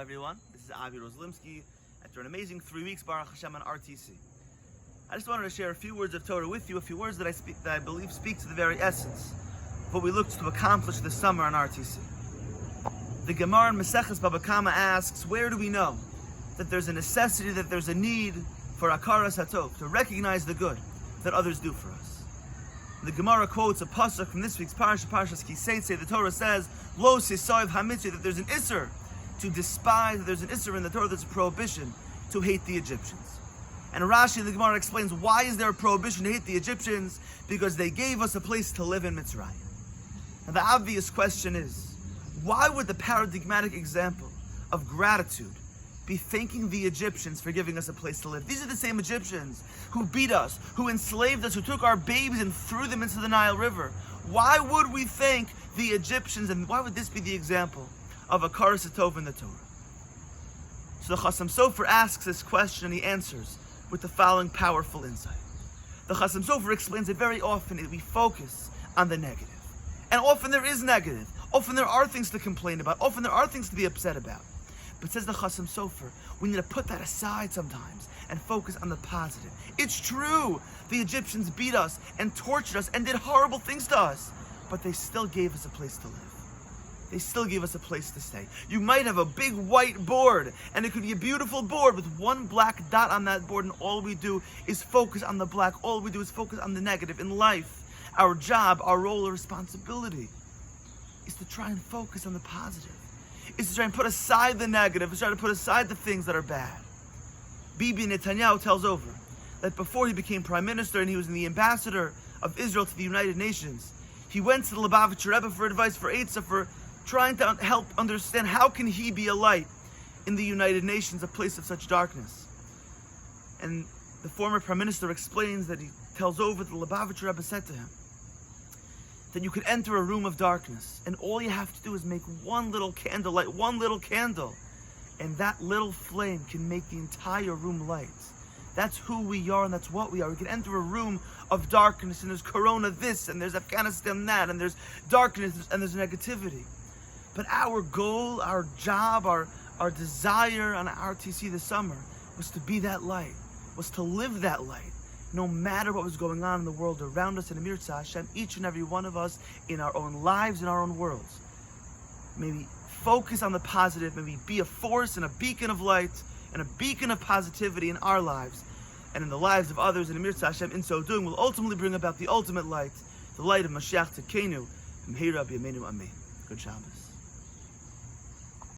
everyone. This is Avi Rosalimsky. After an amazing 3 weeks, Baruch Hashem, on RTC. I just wanted to share a few words of Torah with you, a few words that I believe speak to the very essence of what we looked to accomplish this summer on RTC. The Gemara in Maseches Baba Kama asks, where do we know that there's a necessity, that there's a need for Akaras Hatov, to recognize the good that others do for us? The Gemara quotes a pasuk from this week's parasha, Parshas Kiseitze. The Torah says, Lo Sisoiv HaMitzvah, that there's an Isser to despise, that there's an Isser in the Torah, there's a prohibition to hate the Egyptians. And Rashi in the Gemara explains, why is there a prohibition to hate the Egyptians? Because they gave us a place to live in Mitzrayim. Now the obvious question is, why would the paradigmatic example of gratitude be thanking the Egyptians for giving us a place to live? These are the same Egyptians who beat us, who enslaved us, who took our babies and threw them into the Nile River. Why would we thank the Egyptians, and why would this be the example of a Akaras Hatov in the Torah? So the Chasam Sofer asks this question and he answers with the following powerful insight. The Chasam Sofer explains that very often we focus on the negative. And often there is negative. Often there are things to complain about. Often there are things to be upset about. But says the Chasam Sofer, we need to put that aside sometimes and focus on the positive. It's true, the Egyptians beat us and tortured us and did horrible things to us, but they still gave us a place to live. They still gave us a place to stay. You might have a big white board, and it could be a beautiful board with one black dot on that board, and all we do is focus on the black. All we do is focus on the negative. In life, our job, our role, our responsibility is to try and focus on the positive. Is to try and put aside the negative, is to try to put aside the things that are bad. Bibi Netanyahu tells over that before he became prime minister and he was the ambassador of Israel to the United Nations, he went to the Lubavitcher Rebbe for advice, for Eitzah, for trying to help understand how can he be a light in the United Nations, a place of such darkness. And the former prime minister explains that he tells over that the Lubavitcher Rebbe said to him that you could enter a room of darkness and all you have to do is make one little candle light, one little candle, and that little flame can make the entire room light. That's who we are and that's what we are. We can enter a room of darkness and there's Corona this and there's Afghanistan that and there's darkness and there's negativity. But our goal, our job, our desire on RTC this summer was to be that light, was to live that light, no matter what was going on in the world around us. And Amir Tzah Hashem, each and every one of us in our own lives, in our own worlds, maybe focus on the positive, maybe be a force and a beacon of light and a beacon of positivity in our lives and in the lives of others. And Amir Tzah Hashem, in so doing, will ultimately bring about the ultimate light, the light of Mashiach Tzidkenu. Good Shabbos.